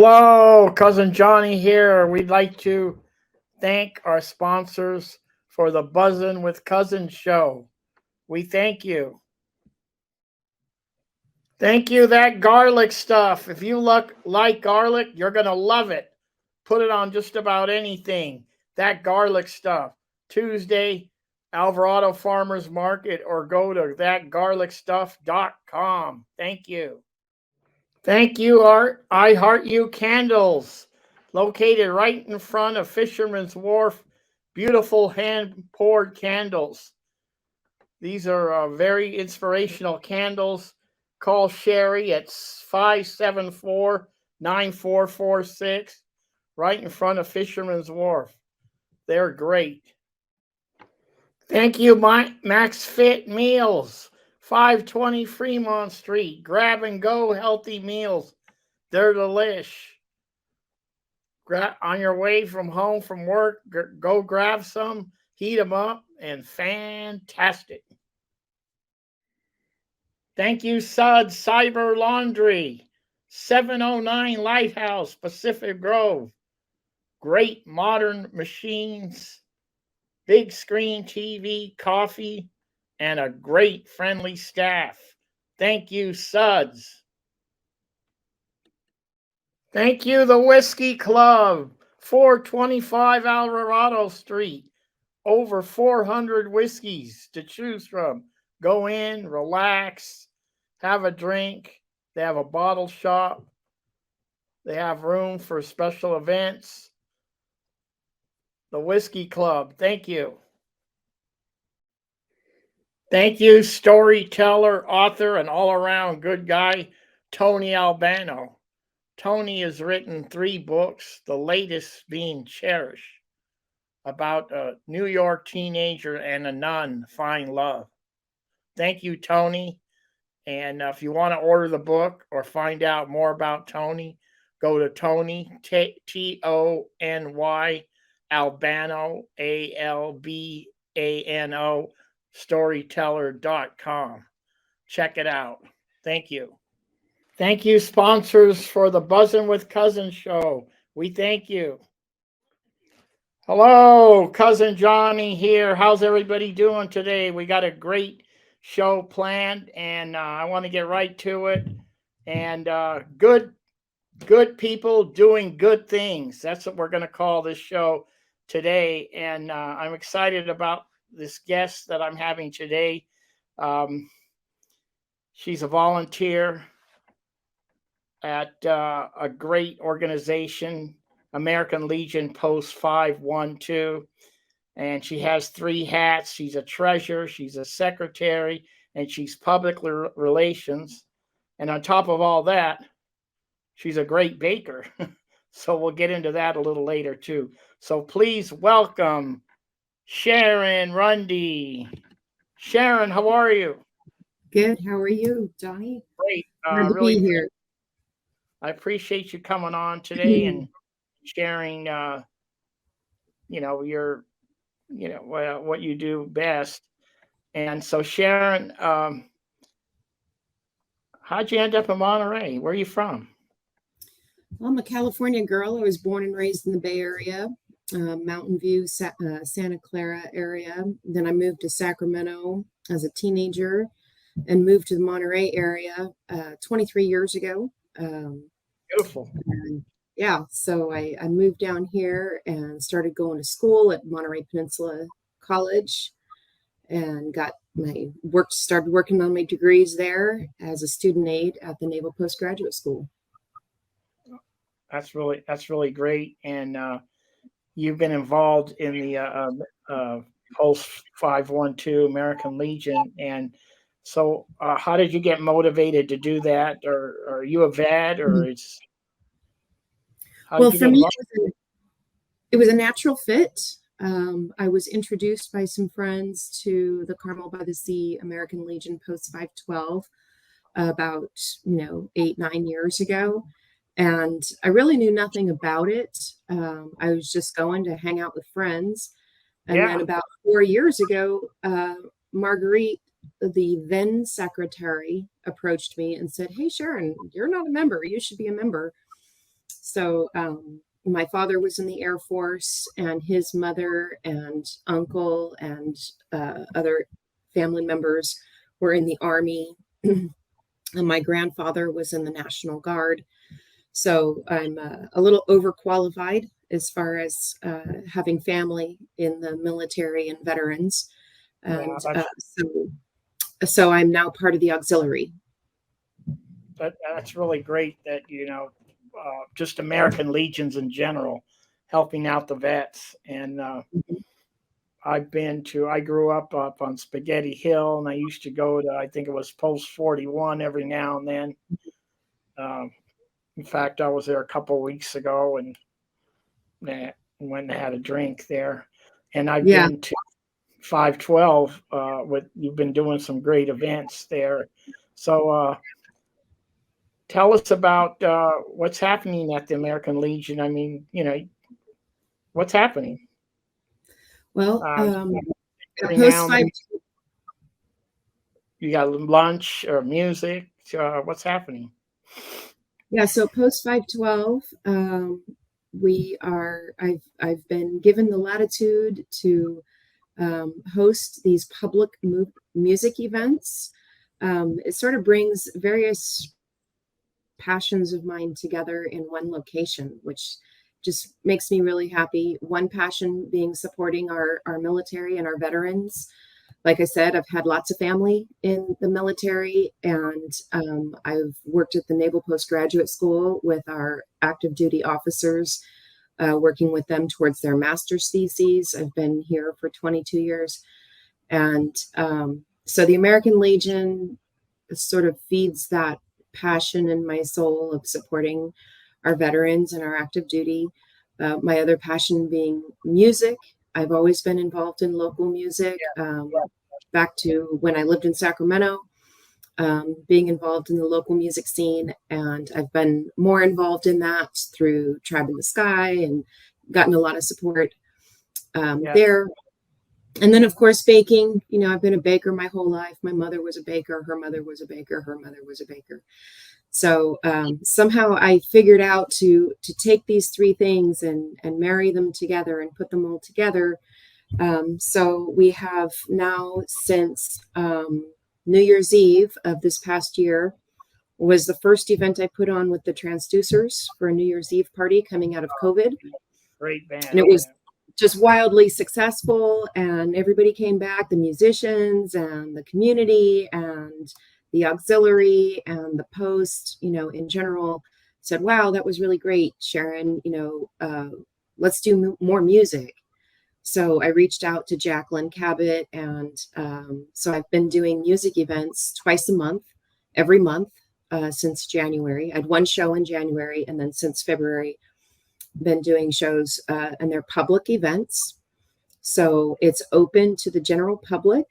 Hello, Cousin Johnny here. We'd like to thank our sponsors for the Buzzin' with Cousins show. We thank you. Thank you, that garlic stuff. If you like garlic, you're going to love it. Put it on just about anything. That garlic stuff. Tuesday, Alvarado Farmers Market, or go to thatgarlicstuff.com. Thank you. Thank you, Art. I Heart You Candles, located right in front of Fisherman's Wharf. Beautiful hand poured candles. These are very inspirational candles. Call Sherry at 574-9446, right in front of Fisherman's Wharf. They're great. Thank you, Max Fit Meals, 520 Fremont Street. Grab and go healthy meals. They're delish. On your way from home from work, go grab some, heat them up, and fantastic. Thank you, Suds Cyber Laundry, 709 Lighthouse, Pacific Grove. Great modern machines, big screen TV, coffee, and a great friendly staff. Thank you, Suds. Thank you, the Whiskey Club, 425 Alvarado Street. Over 400 whiskeys to choose from. Go in, relax, have a drink. They have a bottle shop. They have room for special events. The Whiskey Club, thank you. Thank you, storyteller, author, and all-around good guy, Tony Albano. Tony has written 3 books, the latest being Cherish, about a New York teenager and a nun find love. Thank you, Tony. And if you want to order the book or find out more about Tony, go to Tony, Tony, Albano, Albano, storyteller.com. Check it out. Thank you. Thank you, sponsors, for the Buzzin' with Cousins show. We thank you. Hello, Cousin Johnny here. How's everybody doing today? We got a great show planned, and I want to get right to it. And good people doing good things. That's what we're going to call this show today. And I'm excited about this guest that I'm having today. She's a volunteer at a great organization, American Legion Post 512. And she has 3 hats. She's a treasurer, she's a secretary, and she's public relations. And on top of all that, she's a great baker. So we'll get into that a little later too. So please welcome Sharon Runde. Sharon, how are you? Good. How are you, Johnny? Great. Glad to Really be here. I appreciate you coming on today and sharing, your, what you do best. And so, Sharon, how'd you end up in Monterey? Where are you from? Well, I'm a California girl. I was born and raised in the Bay Area, Mountain View, Santa Clara area. Then I moved to Sacramento as a teenager and moved to the Monterey area 23 years ago. Beautiful. And yeah, so I moved down here and started going to school at Monterey Peninsula College and started working on my degrees there as a student aide at the Naval Postgraduate School. That's really great. And you've been involved in the Post 512 American Legion. And so how did you get motivated to do that? Or are you a vet, or it's... Well, for me, it was a natural fit. I was introduced by some friends to the Carmel by the Sea American Legion Post 512 about 8-9 years ago, and I really knew nothing about it. I was just going to hang out with friends, and then about 4 years ago, Marguerite, the then secretary, approached me and said, "Hey, Sharon, you're not a member. You should be a member." So my father was in the Air Force, and his mother and uncle and other family members were in the Army. And my grandfather was in the National Guard. So I'm a little overqualified as far as having family in the military and veterans. Yeah, And so I'm now part of the auxiliary. that's really great that, just American Legions in general, helping out the vets. And I grew up on Spaghetti Hill, and I used to go to, I think it was Post 41 every now and then. In fact, I was there a couple of weeks ago and went and had a drink there. And I've been to 512 you've been doing some great events there. So tell us about what's happening at the American Legion. I mean, what's happening? Well, every Post now and 5. then you got lunch or music. What's happening? Yeah, so Post 512, I've been given the latitude to host these public music events. It sort of brings various passions of mine together in one location, which just makes me really happy. One passion being supporting our military and our veterans. Like I said, I've had lots of family in the military, and I've worked at the Naval Postgraduate School with our active duty officers, working with them towards their master's theses. I've been here for 22 years. And so the American Legion sort of feeds that passion in my soul of supporting our veterans and our active duty. My other passion being music. I've always been involved in local music, back to when I lived in Sacramento, being involved in the local music scene. And I've been more involved in that through Tribe in the Sky and gotten a lot of support there. And then, of course, baking. I've been a baker my whole life. My mother was a baker. Her mother was a baker. Her mother was a baker. So somehow I figured out to take these three things and marry them together and put them all together. So we have now, since New Year's Eve of this past year, was the first event I put on with the Transducers for a New Year's Eve party coming out of COVID. Great band. And it was just wildly successful, and everybody came back, the musicians and the community and the auxiliary and the post, in general, said, wow, that was really great, Sharon, let's do more music. So I reached out to Jacqueline Cabot, and so I've been doing music events twice a month, every month since January. I had one show in January, and then since February, been doing shows, and they're public events. So it's open to the general public.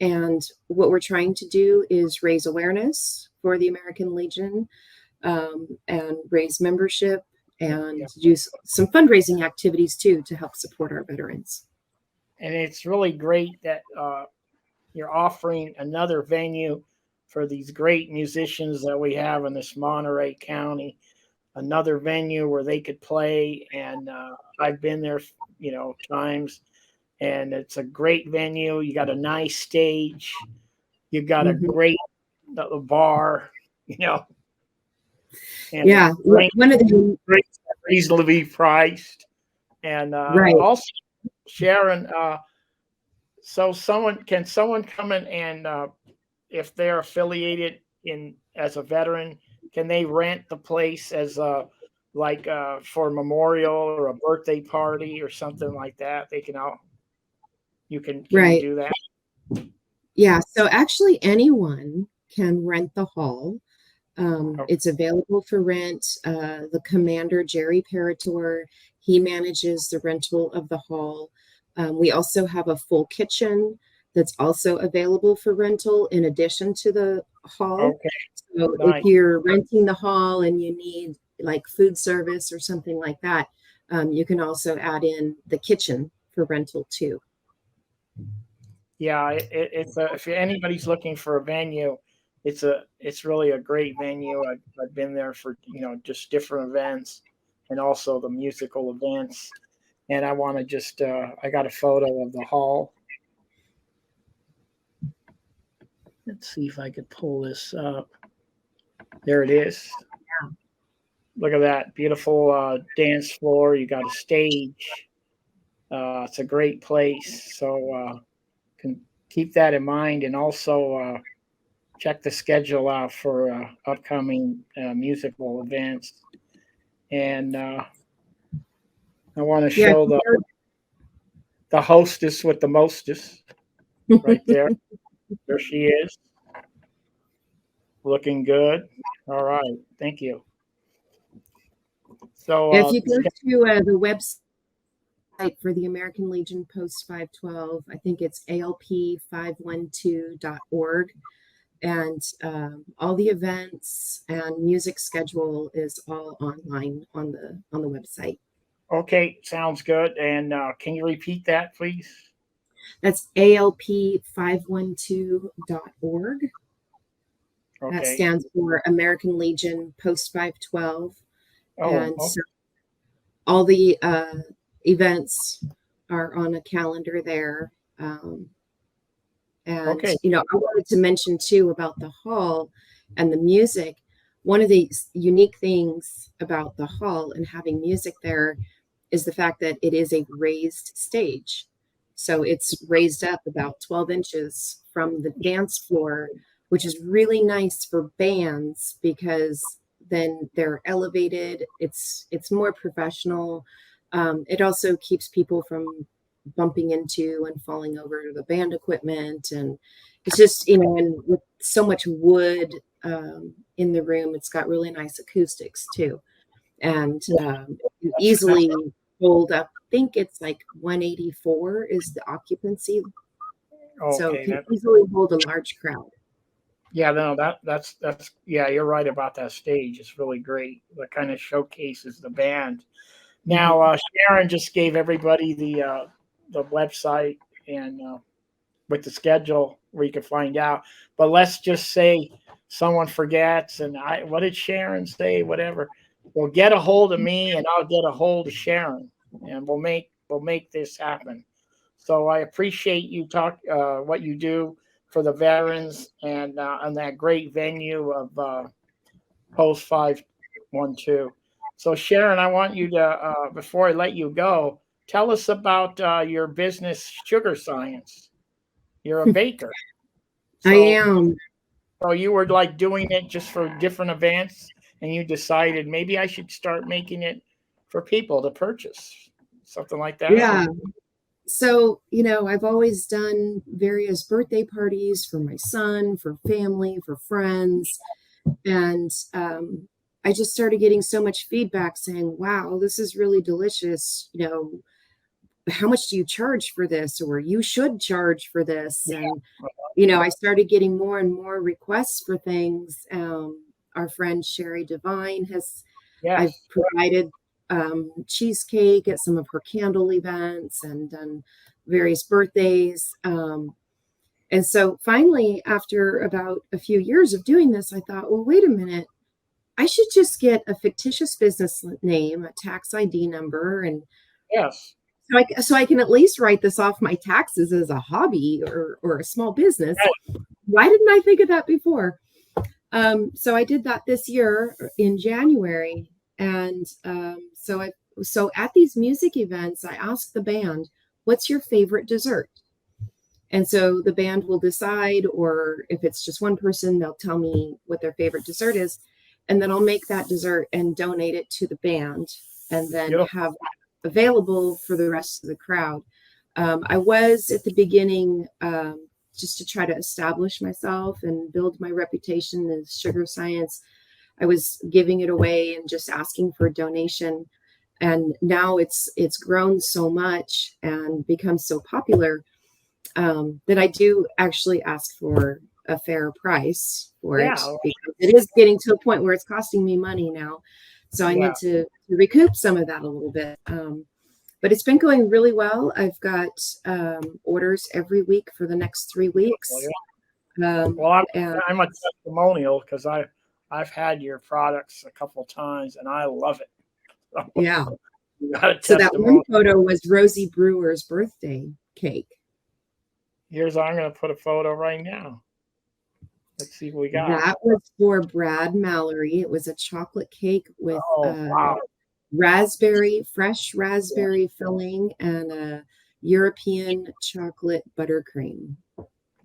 And what we're trying to do is raise awareness for the American Legion, and raise membership, and do some fundraising activities too to help support our veterans. And it's really great that you're offering another venue for these great musicians that we have in this Monterey County, another venue where they could play. And I've been there, times, and it's a great venue. You got a nice stage. You got a great bar, And one of the reasonably priced. And also, Sharon, so can someone come in and if they're affiliated as a veteran, can they rent the place as for a memorial or a birthday party or something like that? You can do that? Yeah, so actually anyone can rent the hall. It's available for rent. The commander, Jerry Parator, he manages the rental of the hall. We also have a full kitchen that's also available for rental in addition to the hall. Okay. So if you're renting the hall and you need like food service or something like that, you can also add in the kitchen for rental too. Yeah, if anybody's looking for a venue, it's really a great venue. I've been there for just different events, and also the musical events. And I want to just, I got a photo of the hall. Let's see if I could pull this up. There it is. Look at that beautiful dance floor. You got a stage. It's a great place. So can keep that in mind, and also check the schedule out for upcoming musical events. And I want to show the hostess with the mostest right there. There she is, looking good. All right, thank you. So if you go to the website for the American Legion Post 512, I think it's alp512.org. And all the events and music schedule is all online on the website. Okay, sounds good. And can you repeat that, please? That's alp512.org. Okay. That stands for American Legion Post 512. And so all the events are on a calendar there. And, I wanted to mention too about the hall and the music. One of the unique things about the hall and having music there is the fact that it is a raised stage. So it's raised up about 12 inches from the dance floor, which is really nice for bands because then they're elevated. It's more professional. It also keeps people from bumping into and falling over the band equipment, and it's just and with so much wood in the room, it's got really nice acoustics too, and you easily hold up. I think it's like 184 is the occupancy, so it can easily hold a large crowd. Yeah, no, that's yeah, you're right about that stage. It's really great. That kind of showcases the band. Now, Sharon just gave everybody the website and with the schedule where you can find out. But let's just say someone forgets, and what did Sharon say? Whatever. Well, get a hold of me, and I'll get a hold of Sharon, and we'll make this happen. So I appreciate you what you do for the veterans and on that great venue of Post 512. So Sharon, I want you to before I let you go, tell us about your business, Sugar Science. You're a baker. So, I am. So you were like doing it just for different events, and you decided maybe I should start making it for people to purchase, something like that. Yeah. So, I've always done various birthday parties for my son, for family, for friends. And I just started getting so much feedback saying, wow, this is really delicious. How much do you charge for this? Or you should charge for this. And, I started getting more and more requests for things. Our friend Sherry Devine I've provided cheesecake at some of her candle events and done various birthdays. And so finally, after about a few years of doing this, I thought, well, wait a minute, I should just get a fictitious business name, a tax ID number, and so I can at least write this off my taxes as a hobby or a small business. Why didn't I think of that before? So I did that this year in January. And so at these music events, I asked the band, what's your favorite dessert? And so the band will decide, or if it's just one person, they'll tell me what their favorite dessert is. And then I'll make that dessert and donate it to the band and then have that available for the rest of the crowd. I was at the beginning just to try to establish myself and build my reputation as Sugar Science. I was giving it away and just asking for a donation. And now it's grown so much and become so popular that I do actually ask for a fair price for it, because it is getting to a point where it's costing me money now. So I need to recoup some of that a little bit. But it's been going really well. I've got orders every week for the next 3 weeks. I'm a testimonial because I've had your products a couple times and I love it. Yeah. You got a So that testimony. one photo was Rosie Brewer's birthday cake. I'm going to put a photo right now. Let's see what we got. That was for Brad Mallory. It was a chocolate cake with Wow. fresh raspberry filling and a European chocolate buttercream.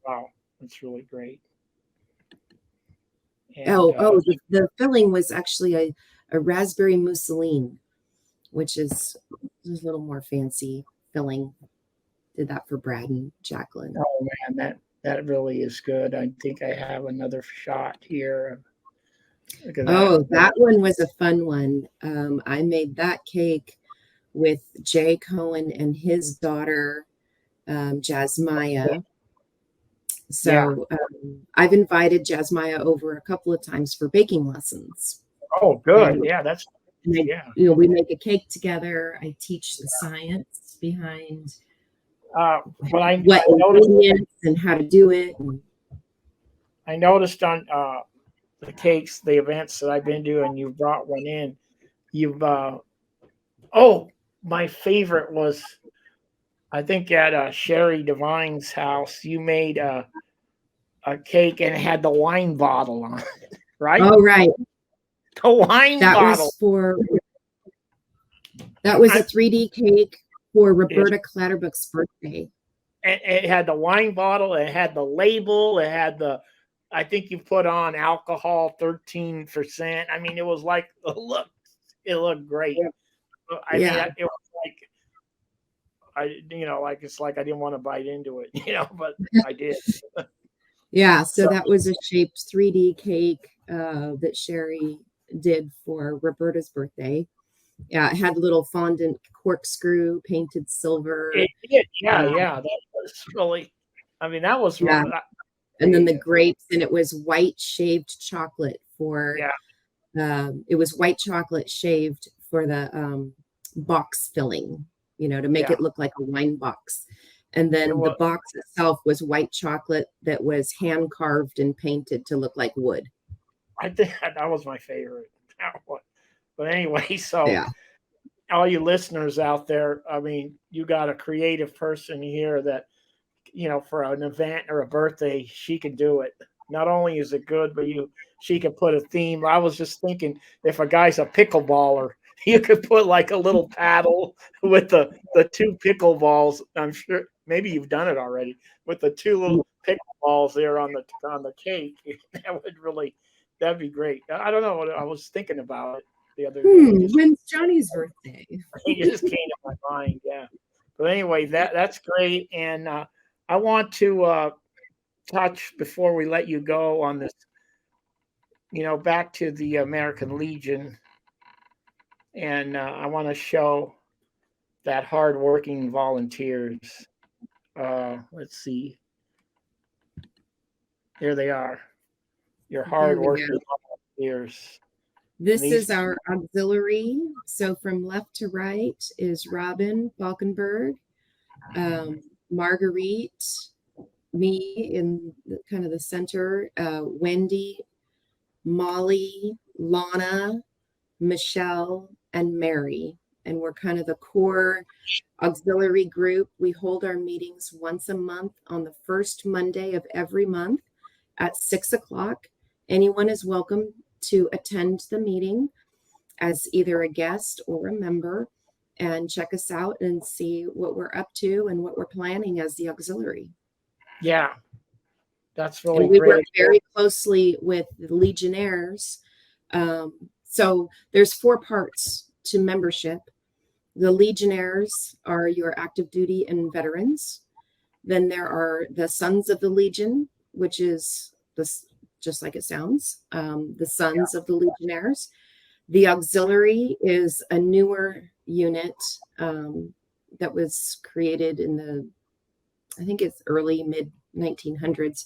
Wow. That's really great. And, The filling was actually a raspberry mousseline, which is a little more fancy filling. Did that for Brad and Jacqueline. Oh man, that really is good. I think I have another shot here. Look at that. Oh, that one was a fun one. I made that cake with Jay Cohen and his daughter, Jasmaya. So I've invited Jasmaya over a couple of times for baking lessons. Oh, good. And, yeah, that's we make a cake together. I teach the science behind what ingredients and how to do it. I noticed on the cakes, the events that I've been to, and you brought one in. You've my favorite was, I think at Sherry Devine's house, you made a cake and it had the wine bottle on it, right? Oh, right. The wine bottle. That was a 3D cake for Roberta Clatterbuck's birthday. And it had the wine bottle, it had the label, it had I think you put on alcohol 13%. I mean, it was like, it looked great. I mean, it was like, it's like I didn't want to bite into it, but I did. Yeah, so that was a shaped 3D cake that Sherry did for Roberta's birthday. Yeah, it had a little fondant corkscrew painted silver. It did, yeah. That was really, I mean, that was really, and then the grapes, and it was white shaved chocolate for it was white chocolate shaved for the box filling, to make it look like a wine box. And then the box itself was white chocolate that was hand carved and painted to look like wood. I think that was my favorite. But anyway, so all you listeners out there, I mean, you got a creative person here that, for an event or a birthday, she can do it. Not only is it good, but she can put a theme. I was just thinking, if a guy's a pickleballer, you could put like a little paddle with the two pickleballs. I'm sure maybe you've done it already with the two little pickleballs there on the cake. That'd be great. I don't know what I was thinking about it the other day. When's Johnny's birthday? It just came to my mind. Yeah. But anyway, that's great. And I want to touch before we let you go on this, back to the American Legion. And I want to show that hardworking volunteers. Let's see. Here they are. Your hardworking volunteers. This is our auxiliary. So from left to right is Robin Falkenberg, Marguerite, me in kind of the center, Wendy, Molly, Lana, Michelle, and Mary. And we're kind of the core auxiliary group. We hold our meetings once a month on the first Monday of every month at 6:00. Anyone is welcome to attend the meeting as either a guest or a member and check us out and see what we're up to and what we're planning as the auxiliary. Yeah, that's really and we great. work very closely with the Legionnaires. So there's 4 parts to membership. The Legionnaires are your active duty and veterans. Then there are the Sons of the Legion, which is just like it sounds, the Sons of the Legionnaires. The auxiliary is a newer unit that was created in I think it's early mid 1900s.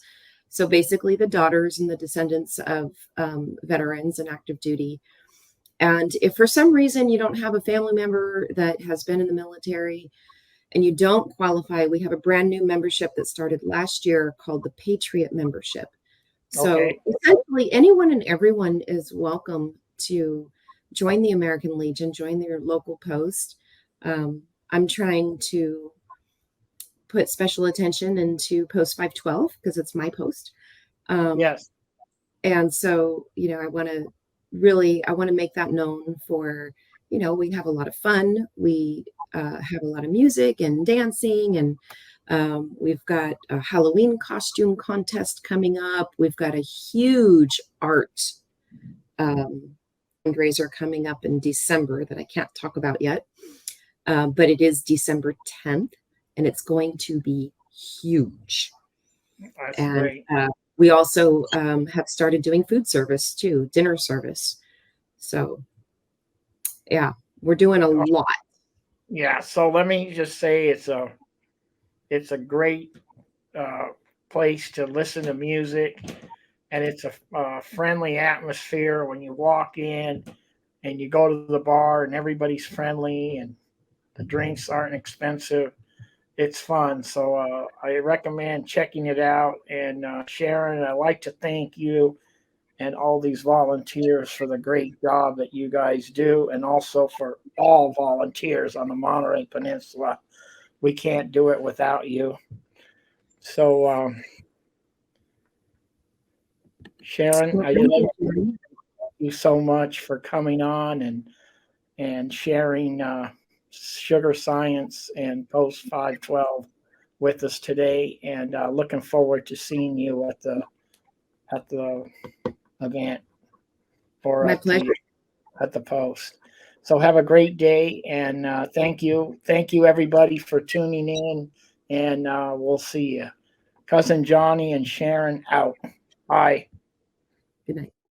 So basically the daughters and the descendants of veterans and active duty. And if for some reason you don't have a family member that has been in the military and you don't qualify, we have a brand new membership that started last year called the Patriot membership. So essentially anyone and everyone is welcome to join the American Legion, join their local post. I'm trying to put special attention into post 512 because it's my post. Yes. And so, I want to make that known for, we have a lot of fun. We have a lot of music and dancing, and we've got a Halloween costume contest coming up. We've got a huge art fundraiser coming up in December that I can't talk about yet. But it is December 10th, and it's going to be huge. That's And great. we also have started doing food service too, dinner service. So, yeah, we're doing a lot. Yeah. So let me just say it's a great place to listen to music, and it's a friendly atmosphere when you walk in and you go to the bar and everybody's friendly and the drinks aren't expensive. It's fun. So I recommend checking it out. And Sharon, I'd like to thank you and all these volunteers for the great job that you guys do, and also for all volunteers on the Monterey Peninsula. We can't do it without you. So, Sharon, Well, I just thank thank you. you so much for coming on and sharing sugar science and post 512 with us today, and looking forward to seeing you at the event or My pleasure. at the post. So have a great day, and thank you everybody for tuning in, and we'll see you. Cousin Johnny and Sharon out. Bye. Good night.